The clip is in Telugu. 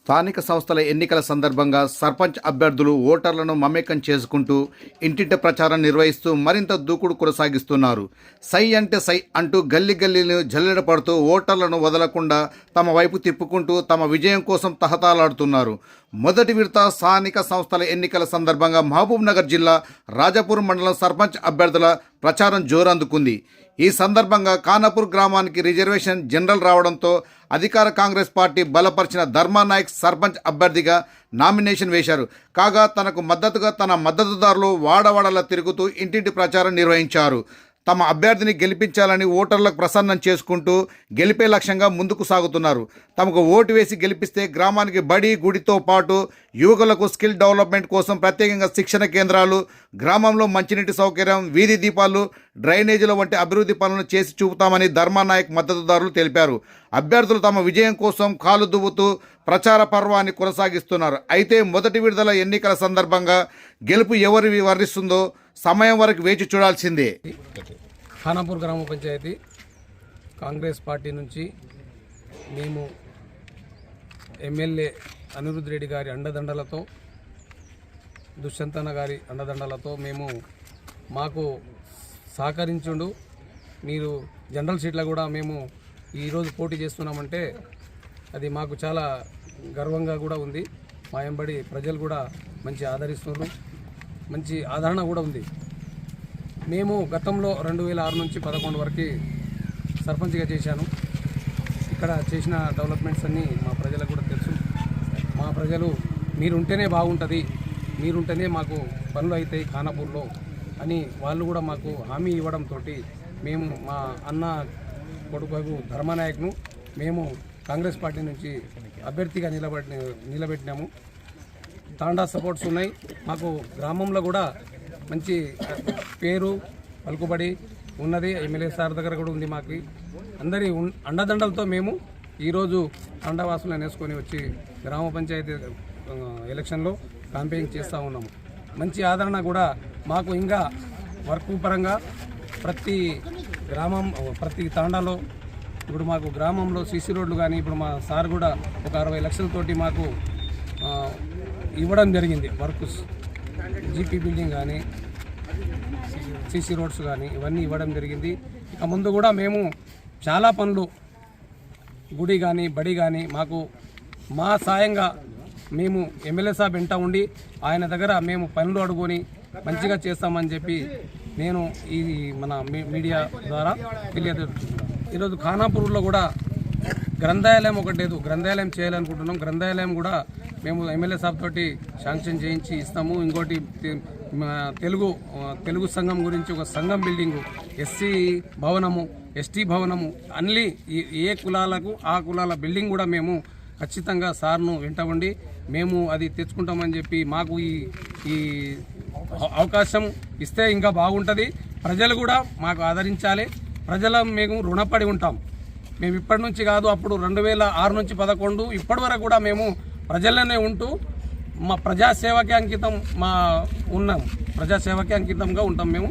స్థానిక సంస్థల ఎన్నికల సందర్భంగా సర్పంచ్ అభ్యర్థులు ఓటర్లను మమేకం చేసుకుంటూ ఇంటింటి ప్రచారం నిర్వహిస్తూ మరింత దూకుడు కొనసాగిస్తున్నారు. సై అంటే సై అంటూ గల్లీ గల్లీలు జల్లెడ పడుతూ ఓటర్లను వదలకుండా తమ వైపు తిప్పుకుంటూ తమ విజయం కోసం తహతాలాడుతున్నారు. మొదటి విడత స్థానిక సంస్థల ఎన్నికల సందర్భంగా మహబూబ్ నగర్ జిల్లా రాజాపూర్ మండలం సర్పంచ్ అభ్యర్థుల ప్రచారం జోరందుకుంది. ఈ సందర్భంగా ఖానాపూర్ గ్రామానికి రిజర్వేషన్ జనరల్ రావడంతో అధికార కాంగ్రెస్ పార్టీ బలపరిచిన ధర్మానాయక్ సర్పంచ్ అభ్యర్థిగా నామినేషన్ వేశారు. కాగా తనకు మద్దతుగా తన మద్దతుదారులు వాడవాడలా తిరుగుతూ ఇంటింటి ప్రచారం నిర్వహించారు. తమ అభ్యర్థిని గెలిపించాలని ఓటర్లకు ప్రసన్నం చేసుకుంటూ గెలిపే లక్ష్యంగా ముందుకు సాగుతున్నారు. తమకు ఓటు వేసి గెలిపిస్తే గ్రామానికి బడి గుడితో పాటు యువకులకు స్కిల్ డెవలప్మెంట్ కోసం ప్రత్యేకంగా శిక్షణ కేంద్రాలు, గ్రామంలో మంచినీటి సౌకర్యం, వీధి దీపాలు, డ్రైనేజీల వంటి అభివృద్ధి పనులను చేసి చూపుతామని ధర్మానాయక్ మద్దతుదారులు తెలిపారు. అభ్యర్థులు తమ విజయం కోసం కాలు దువ్వుతూ ప్రచార పర్వాన్ని కొనసాగిస్తున్నారు. అయితే మొదటి విడుదల ఎన్నికల సందర్భంగా గెలుపు ఎవరు వర్ణిస్తుందో సమయం వరకు వేచి చూడాల్సిందే. ఖానాపూర్ గ్రామ పంచాయతీ కాంగ్రెస్ పార్టీ నుంచి మేము ఎమ్మెల్యే అనిరుద్ రెడ్డి గారి అండదండలతో, దుష్యంతన గారి అండదండలతో మాకు సహకరించుండు. మీరు జనరల్ సీట్లో కూడా మేము ఈరోజు పోటీ చేస్తున్నామంటే అది మాకు చాలా గర్వంగా కూడా ఉంది. మా వెంబడి ప్రజలు కూడా మంచి ఆదరిస్తున్నారు, మంచి ఆదరణ కూడా ఉంది. మేము గతంలో 2006 నుంచి 2011 వరకు సర్పంచ్గా చేశాను. ఇక్కడ చేసిన డెవలప్మెంట్స్ అన్నీ మా ప్రజలకు కూడా తెలుసు. మా ప్రజలు మీరుంటేనే బాగుంటుంది, మీరుంటేనే మాకు పనులు అవుతాయి ఖానాపూర్లో అని వాళ్ళు కూడా మాకు హామీ ఇవ్వడంతో మేము మా అన్న కొడుకు ధర్మానాయక్ను మేము కాంగ్రెస్ పార్టీ నుంచి అభ్యర్థిగా నిలబెట్టినాము. తాండా సపోర్ట్స్ ఉన్నాయి. మాకు గ్రామంలో కూడా మంచి పేరు పలుకుబడి ఉన్నది. ఎమ్మెల్యే సార్ దగ్గర కూడా ఉంది. మాకు అందరి అండదండలతో మేము ఈరోజు తాండావాసులను వేసుకొని వచ్చి గ్రామ పంచాయతీ ఎలక్షన్లో క్యాంపెయిన్ చేస్తూ ఉన్నాము. మంచి ఆదరణ కూడా మాకు ఇంకా వర్క్ పరంగా ప్రతి తాండాలో ఇప్పుడు మాకు గ్రామంలో సీసీ రోడ్లు కానీ ఇప్పుడు మా సార్ కూడా ఒక 60 లక్షలతోటి మాకు ఇవ్వడం జరిగింది. వర్క్స్ జీపీ బిల్డింగ్ కానీ సీసీ రోడ్స్ కానీ ఇవన్నీ ఇవ్వడం జరిగింది. ఇక ముందు కూడా మేము చాలా పనులు గుడి కానీ బడి కానీ మాకు మా సాయంగా మేము ఎమ్మెల్యే సాబ్ వెంట ఉండి ఆయన దగ్గర మేము పనులు అడుగుని మంచిగా చేస్తామని చెప్పి నేను ఈ మన మీడియా ద్వారా తెలియజేస్తున్నాను. ఈరోజు ఖానాపూర్లో కూడా గ్రంథాలయం ఒకటి లేదు, గ్రంథాలయం చేయాలనుకుంటున్నాం. గ్రంథాలయం కూడా మేము ఎమ్మెల్యే సాబ్ తోటి శాంక్షన్ చేయించి ఇస్తాము. ఇంకోటి తెలుగు సంఘం గురించి ఒక సంఘం బిల్డింగు, ఎస్సీ భవనము, ఎస్టీ భవనము, అన్ని ఏ కులాలకు ఆ కులాల బిల్డింగ్ కూడా మేము ఖచ్చితంగా సార్ను వెంట ఉండి మేము అది తెచ్చుకుంటామని చెప్పి మాకు ఈ అవకాశం ఇస్తే ఇంకా బాగుంటుంది. ప్రజలు కూడా మాకు ఆదరించాలి. ప్రజల మేము రుణపడి ఉంటాం. మేము ఇప్పటి నుంచి కాదు, అప్పుడు 2006 నుంచి 2011 ఇప్పటి వరకు కూడా మేము ప్రజల్లోనే ఉంటూ మా ప్రజాసేవకే అంకితం ప్రజాసేవకే అంకితంగా ఉంటాం మేము.